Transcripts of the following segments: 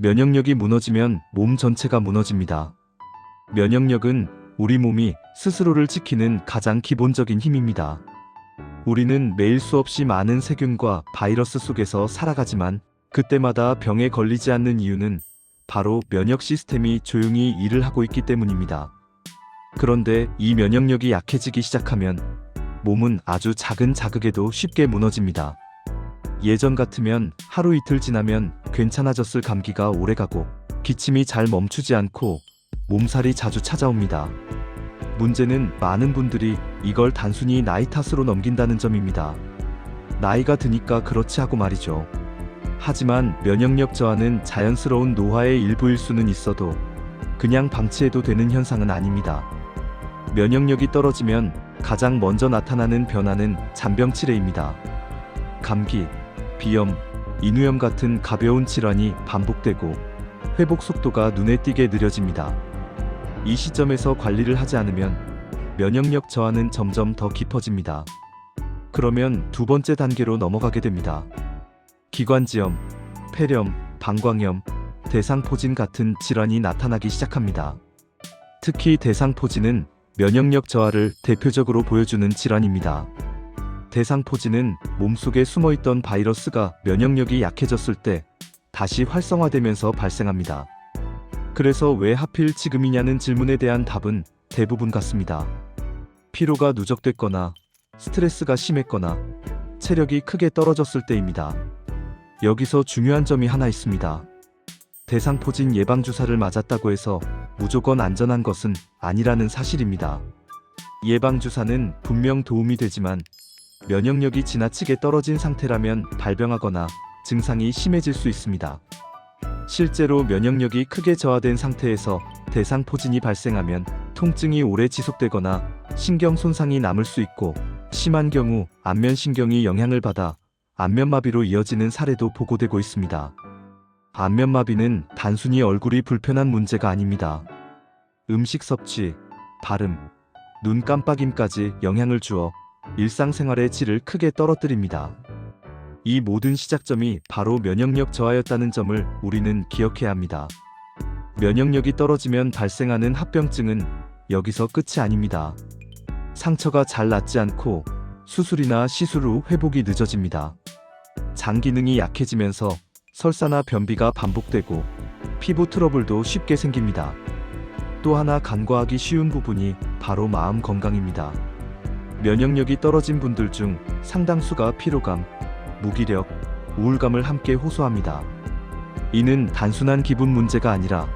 면역력이 무너지면 몸 전체가 무너집니다. 면역력은 우리 몸이 스스로를 지키는 가장 기본적인 힘입니다. 우리는 매일 수없이 많은 세균과 바이러스 속에서 살아가지만 그때마다 병에 걸리지 않는 이유는 바로 면역 시스템이 조용히 일을 하고 있기 때문입니다. 그런데 이 면역력이 약해지기 시작하면 몸은 아주 작은 자극에도 쉽게 무너집니다. 예전 같으면 하루 이틀 지나면 괜찮아졌을 감기가 오래가고 기침이 잘 멈추지 않고 몸살이 자주 찾아옵니다. 문제는 많은 분들이 이걸 단순히 나이 탓으로 넘긴다는 점입니다. 나이가 드니까 그렇지 하고 말이죠. 하지만 면역력 저하는 자연스러운 노화의 일부일 수는 있어도 그냥 방치해도 되는 현상은 아닙니다. 면역력이 떨어지면 가장 먼저 나타나는 변화는 잔병치레입니다. 감기, 비염, 인후염 같은 가벼운 질환이 반복되고 회복 속도가 눈에 띄게 느려집니다. 이 시점에서 관리를 하지 않으면 면역력 저하는 점점 더 깊어집니다. 그러면 두 번째 단계로 넘어가게 됩니다. 기관지염, 폐렴, 방광염, 대상포진 같은 질환이 나타나기 시작합니다. 특히 대상포진은 면역력 저하를 대표적으로 보여주는 질환입니다. 대상포진은 몸속에 숨어있던 바이러스가 면역력이 약해졌을 때 다시 활성화되면서 발생합니다. 그래서 왜 하필 지금이냐는 질문에 대한 답은 대부분 같습니다. 피로가 누적됐거나 스트레스가 심했거나 체력이 크게 떨어졌을 때입니다. 여기서 중요한 점이 하나 있습니다. 대상포진 예방주사를 맞았다고 해서 무조건 안전한 것은 아니라는 사실입니다. 예방주사는 분명 도움이 되지만 면역력이 지나치게 떨어진 상태라면 발병하거나 증상이 심해질 수 있습니다. 실제로 면역력이 크게 저하된 상태에서 대상포진이 발생하면 통증이 오래 지속되거나 신경 손상이 남을 수 있고 심한 경우 안면신경이 영향을 받아 안면마비로 이어지는 사례도 보고되고 있습니다. 안면마비는 단순히 얼굴이 불편한 문제가 아닙니다. 음식 섭취, 발음, 눈 깜빡임까지 영향을 주어 일상생활의 질을 크게 떨어뜨립니다. 이 모든 시작점이 바로 면역력 저하였다는 점을 우리는 기억해야 합니다. 면역력이 떨어지면 발생하는 합병증은 여기서 끝이 아닙니다. 상처가 잘 낫지 않고 수술이나 시술 후 회복이 늦어집니다. 장 기능이 약해지면서 설사나 변비가 반복되고 피부 트러블도 쉽게 생깁니다. 또 하나 간과하기 쉬운 부분이 바로 마음 건강입니다. 면역력이 떨어진 분들 중 상당수가 피로감, 무기력, 우울감을 함께 호소합니다. 이는 단순한 기분 문제가 아니라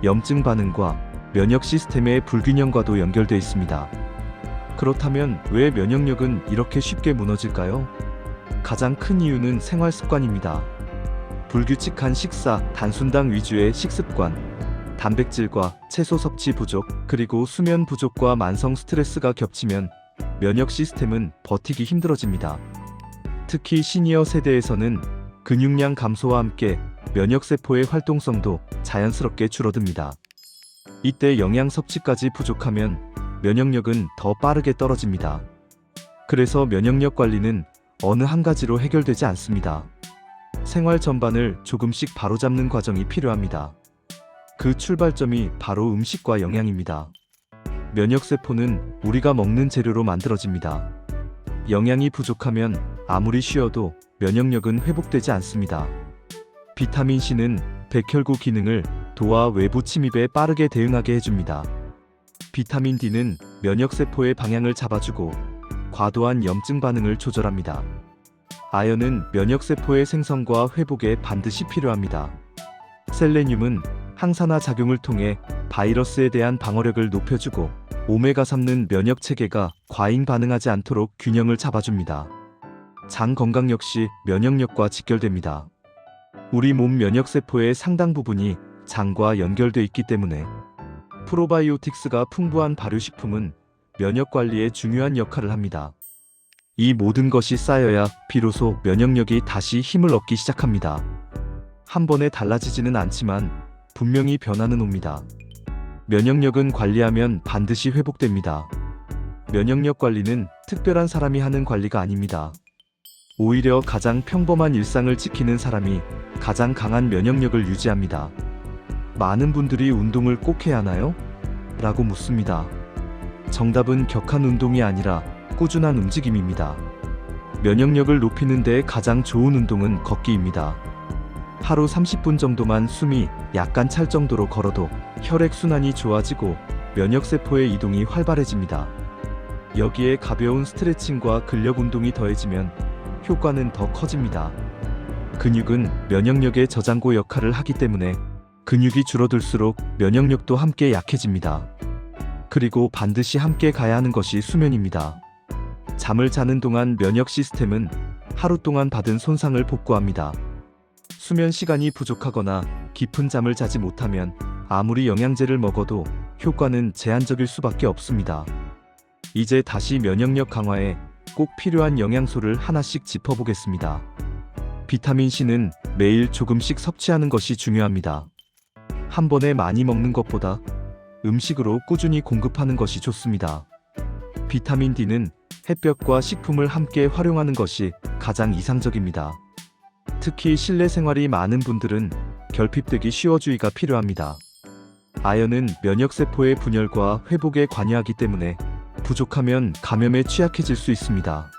염증 반응과 면역 시스템의 불균형과도 연결되어 있습니다. 그렇다면 왜 면역력은 이렇게 쉽게 무너질까요? 가장 큰 이유는 생활 습관입니다. 불규칙한 식사, 단순당 위주의 식습관, 단백질과 채소 섭취 부족, 그리고 수면 부족과 만성 스트레스가 겹치면 면역 시스템은 버티기 힘들어집니다. 특히 시니어 세대에서는 근육량 감소와 함께 면역세포의 활동성도 자연스럽게 줄어듭니다. 이때 영양 섭취까지 부족하면 면역력은 더 빠르게 떨어집니다. 그래서 면역력 관리는 어느 한 가지로 해결되지 않습니다. 생활 전반을 조금씩 바로잡는 과정이 필요합니다. 그 출발점이 바로 음식과 영양입니다. 면역세포는 우리가 먹는 재료로 만들어집니다. 영양이 부족하면 아무리 쉬어도 면역력은 회복되지 않습니다. 비타민C는 백혈구 기능을 도와 외부 침입에 빠르게 대응하게 해줍니다. 비타민 D는 면역세포의 방향을 잡아주고 과도한 염증 반응을 조절합니다. 아연은 면역세포의 생성과 회복에 반드시 필요합니다. 셀레늄은 항산화 작용을 통해 바이러스에 대한 방어력을 높여주고 오메가3는 면역체계가 과잉 반응하지 않도록 균형을 잡아줍니다. 장 건강 역시 면역력과 직결됩니다. 우리 몸 면역세포의 상당 부분이 장과 연결돼 있기 때문에 프로바이오틱스가 풍부한 발효식품은 면역관리에 중요한 역할을 합니다. 이 모든 것이 쌓여야 비로소 면역력이 다시 힘을 얻기 시작합니다. 한 번에 달라지지는 않지만 분명히 변화는 옵니다. 면역력은 관리하면 반드시 회복됩니다. 면역력 관리는 특별한 사람이 하는 관리가 아닙니다. 오히려 가장 평범한 일상을 지키는 사람이 가장 강한 면역력을 유지합니다. 많은 분들이 운동을 꼭 해야 하나요? 라고 묻습니다. 정답은 격한 운동이 아니라 꾸준한 움직임입니다. 면역력을 높이는 데 가장 좋은 운동은 걷기입니다. 하루 30분 정도만 숨이 약간 찰 정도로 걸어도 혈액순환이 좋아지고 면역세포의 이동이 활발해집니다. 여기에 가벼운 스트레칭과 근력 운동이 더해지면 효과는 더 커집니다. 근육은 면역력의 저장고 역할을 하기 때문에 근육이 줄어들수록 면역력도 함께 약해집니다. 그리고 반드시 함께 가야 하는 것이 수면입니다. 잠을 자는 동안 면역 시스템은 하루 동안 받은 손상을 복구합니다. 수면 시간이 부족하거나 깊은 잠을 자지 못하면 아무리 영양제를 먹어도 효과는 제한적일 수밖에 없습니다. 이제 다시 면역력 강화에 꼭 필요한 영양소를 하나씩 짚어보겠습니다. 비타민C는 매일 조금씩 섭취하는 것이 중요합니다. 한 번에 많이 먹는 것보다 음식으로 꾸준히 공급하는 것이 좋습니다. 비타민 D는 햇볕과 식품을 함께 활용하는 것이 가장 이상적입니다. 특히 실내 생활이 많은 분들은 결핍되기 쉬워 주의가 필요합니다. 아연은 면역세포의 분열과 회복에 관여하기 때문에 부족하면 감염에 취약해질 수 있습니다.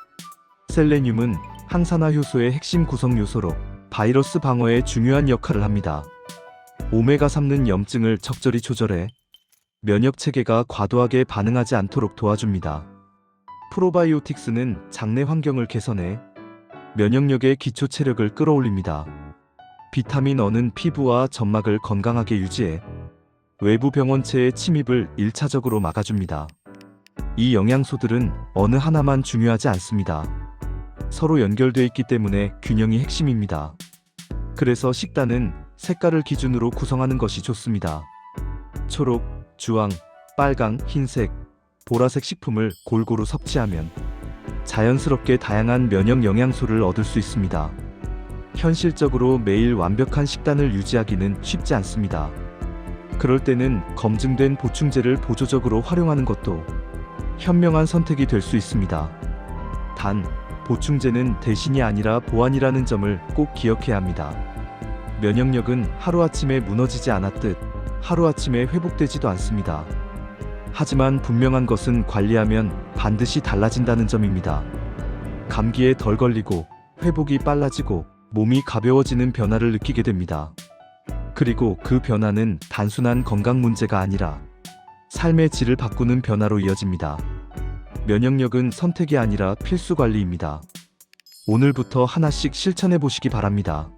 셀레늄은 항산화 효소의 핵심 구성 요소로 바이러스 방어에 중요한 역할을 합니다. 오메가3는 염증을 적절히 조절해 면역 체계가 과도하게 반응하지 않도록 도와줍니다. 프로바이오틱스는 장내 환경을 개선해 면역력의 기초 체력을 끌어올립니다. 비타민 E는 피부와 점막을 건강하게 유지해 외부 병원체의 침입을 1차적으로 막아줍니다. 이 영양소들은 어느 하나만 중요하지 않습니다. 서로 연결되어 있기 때문에 균형이 핵심입니다. 그래서 식단은 색깔을 기준으로 구성하는 것이 좋습니다. 초록, 주황, 빨강, 흰색, 보라색 식품을 골고루 섭취하면 자연스럽게 다양한 면역 영양소를 얻을 수 있습니다. 현실적으로 매일 완벽한 식단을 유지하기는 쉽지 않습니다. 그럴 때는 검증된 보충제를 보조적으로 활용하는 것도 현명한 선택이 될 수 있습니다. 단, 보충제는 대신이 아니라 보완이라는 점을 꼭 기억해야 합니다. 면역력은 하루아침에 무너지지 않았듯 하루아침에 회복되지도 않습니다. 하지만 분명한 것은 관리하면 반드시 달라진다는 점입니다. 감기에 덜 걸리고 회복이 빨라지고 몸이 가벼워지는 변화를 느끼게 됩니다. 그리고 그 변화는 단순한 건강 문제가 아니라 삶의 질을 바꾸는 변화로 이어집니다. 면역력은 선택이 아니라 필수 관리입니다. 오늘부터 하나씩 실천해 보시기 바랍니다.